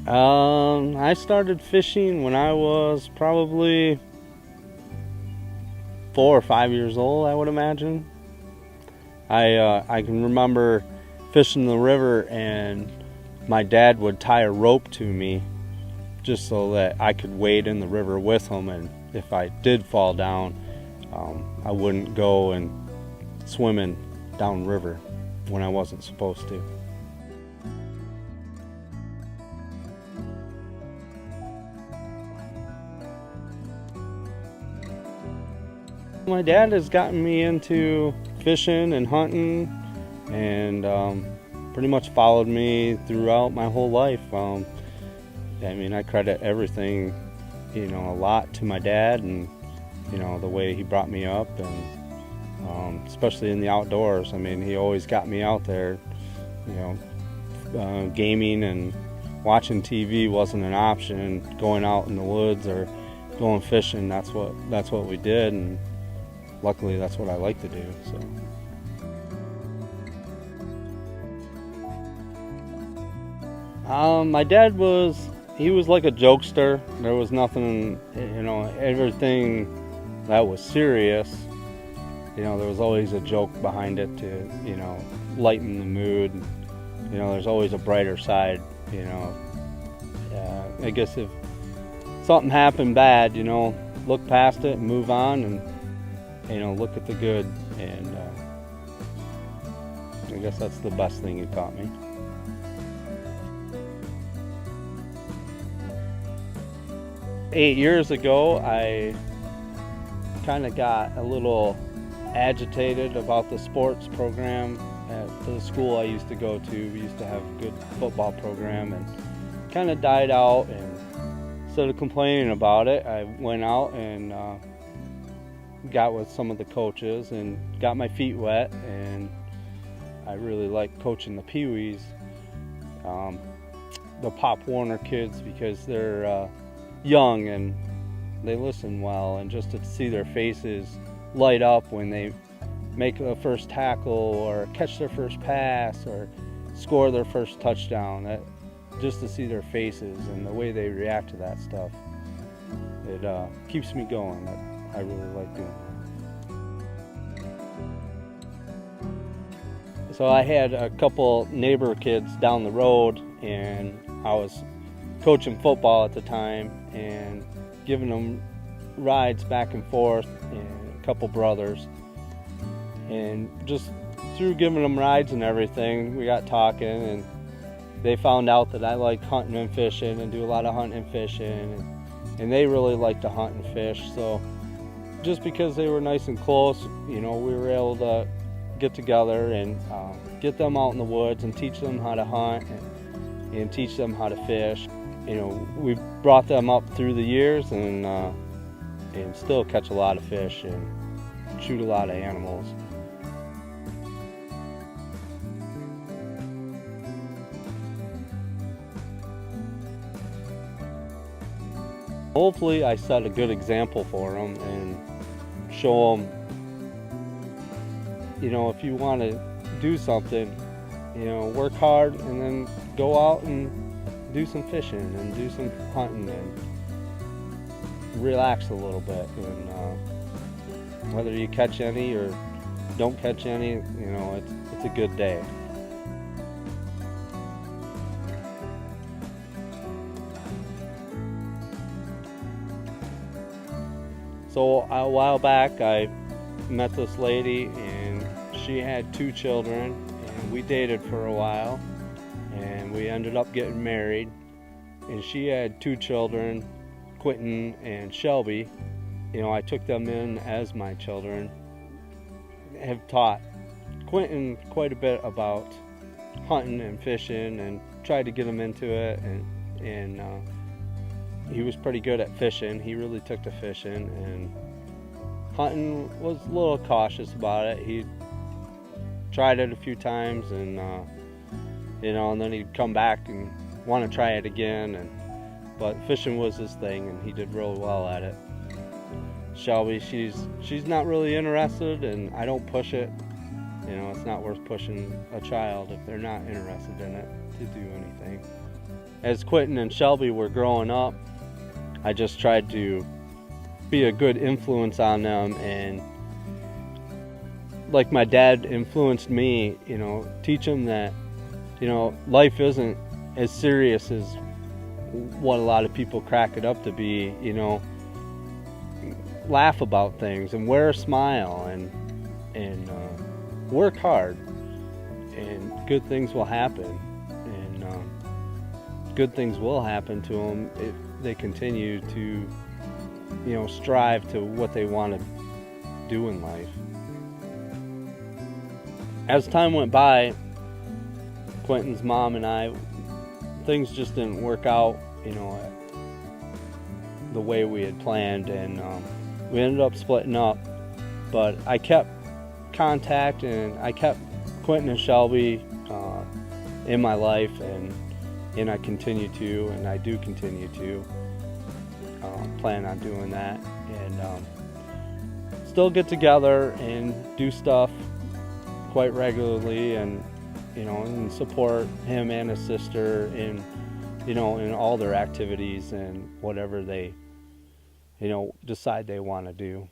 I started fishing when I was probably 4 or 5 years old, I would imagine. I can remember fishing the river, and my dad would tie a rope to me just so that I could wade in the river with him, and if I did fall down, I wouldn't go and swimming down river when I wasn't supposed to. My dad has gotten me into fishing and hunting, and pretty much followed me throughout my whole life. I credit everything, a lot to my dad, and the way he brought me up, and especially in the outdoors. He always got me out there. Gaming and watching TV wasn't an option. Going out in the woods or going fishing, that's what we did, and luckily that's what I like to do. My dad was like a jokester. There was nothing, everything that was serious, there was always a joke behind it to, lighten the mood. There's always a brighter side. I guess if something happened bad, look past it and move on, and look at the good, and I guess that's the best thing he taught me. Eight years ago, I kind of got a little agitated about the sports program at the school I used to go to. We used to have a good football program, and kind of died out, and instead of complaining about it, I went out and got with some of the coaches and got my feet wet, and I really like coaching the Pee-wees, the Pop Warner kids, because they're young and they listen well, and just to see their faces light up when they make the first tackle or catch their first pass or score their first touchdown, just to see their faces and the way they react to that stuff, it keeps me going. I really like doing that. So I had a couple neighbor kids down the road, and I was coaching football at the time and giving them rides back and forth, and a couple brothers. And just through giving them rides and everything, we got talking, and they found out that I like hunting and fishing and do a lot of hunting and fishing, and they really like to hunt and fish. So just because they were nice and close, we were able to get together and get them out in the woods and teach them how to hunt and teach them how to fish. We brought them up through the years, and still catch a lot of fish and shoot a lot of animals. Hopefully I set a good example for them and show them, if you want to do something, work hard, and then go out and do some fishing and do some hunting and relax a little bit. And whether you catch any or don't catch any, it's a good day. So a while back, I met this lady, and she had 2 children, and we dated for a while, and we ended up getting married. And she had 2 children, Quentin and Shelby. I took them in as my children. I have taught Quentin quite a bit about hunting and fishing, and tried to get him into it, and he was pretty good at fishing. He really took to fishing, and hunting was a little cautious about it. He tried it a few times, and and then he'd come back and want to try it again. But fishing was his thing, and he did real well at it. Shelby, she's not really interested, and I don't push it. It's not worth pushing a child if they're not interested in it to do anything. as Quentin and Shelby were growing up, I just tried to be a good influence on them, and like my dad influenced me, teach them that, life isn't as serious as what a lot of people crack it up to be. Laugh about things and wear a smile and work hard, and good things will happen, and good things will happen to them if they continue to strive to what they want to do in life. As time went by, Quentin's mom and I, things just didn't work out the way we had planned, and we ended up splitting up. But I kept contact, and I kept Quentin and Shelby in my life, and I continue to, and I do continue to plan on doing that, and still get together and do stuff quite regularly, and and support him and his sister in in all their activities and whatever they decide they want to do.